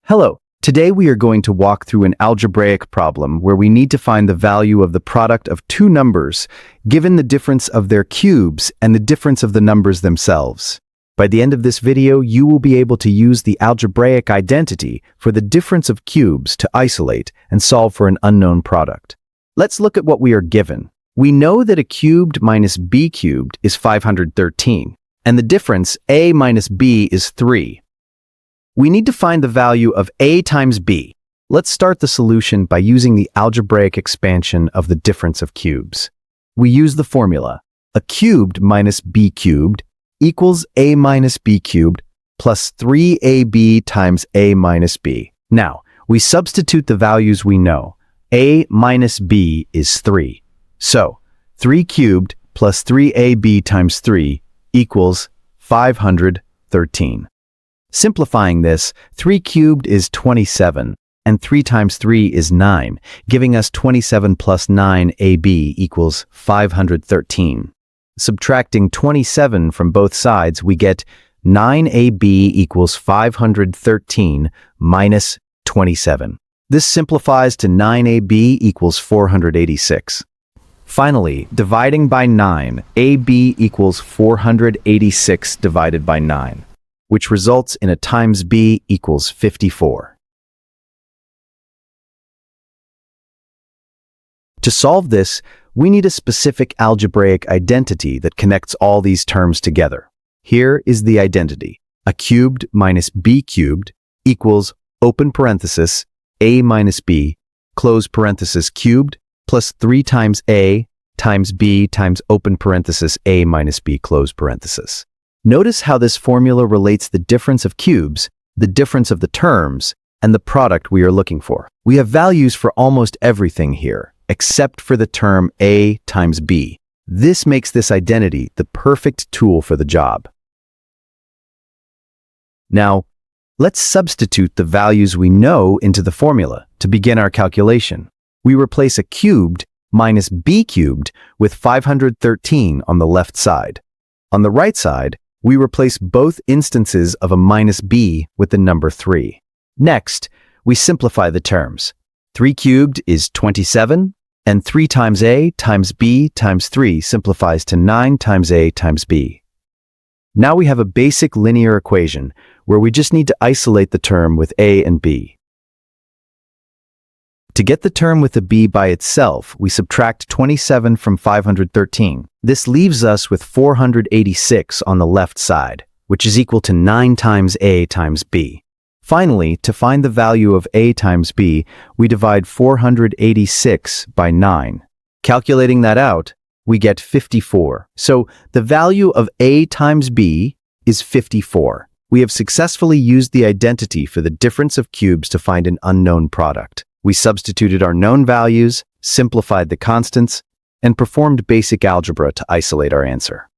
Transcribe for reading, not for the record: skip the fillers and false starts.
Hello. Today we are going to walk through an algebraic problem where we need to find the value of the product of two numbers, given the difference of their cubes and the difference of the numbers themselves. By the end of this video, you will be able to use the algebraic identity for the difference of cubes to isolate and solve for an unknown product. Let's look at what we are given. We know that a cubed minus b cubed is 513, and the difference a minus b is 3. We need to find the value of a times b. Let's start the solution by using the algebraic expansion of the difference of cubes. We use the formula: a cubed minus b cubed equals a minus b cubed plus 3ab times a minus b. Now, we substitute the values we know. A minus b is 3. So, 3 cubed plus 3ab times 3 equals 513. Simplifying this, 3 cubed is 27, and 3 times 3 is 9, giving us 27 plus 9ab equals 513. Subtracting 27 from both sides, we get 9ab equals 513 minus 27. This simplifies to 9ab equals 486. Finally, dividing by 9, ab equals 486 divided by 9. Which results in a times b equals 54. To solve this, we need a specific algebraic identity that connects all these terms together. Here is the identity. A cubed minus b cubed equals, open parenthesis, a minus b, close parenthesis cubed, plus 3 times a times b times open parenthesis a minus b, close parenthesis. Notice how this formula relates the difference of cubes, the difference of the terms, and the product we are looking for. We have values for almost everything here, except for the term a times b. This makes this identity the perfect tool for the job. Now, let's substitute the values we know into the formula to begin our calculation. We replace a cubed minus b cubed with 513 on the left side. On the right side, we replace both instances of a minus b with the number 3. Next, we simplify the terms. 3 cubed is 27, and 3 times a times b times 3 simplifies to 9 times a times b. Now we have a basic linear equation where we just need to isolate the term with a and b. To get the term with a b by itself, we subtract 27 from 513. This leaves us with 486 on the left side, which is equal to 9 times a times b. Finally, to find the value of a times b, we divide 486 by 9. Calculating that out, we get 54. So the value of a times b is 54. We have successfully used the identity for the difference of cubes to find an unknown product. We substituted our known values, simplified the constants, and performed basic algebra to isolate our answer.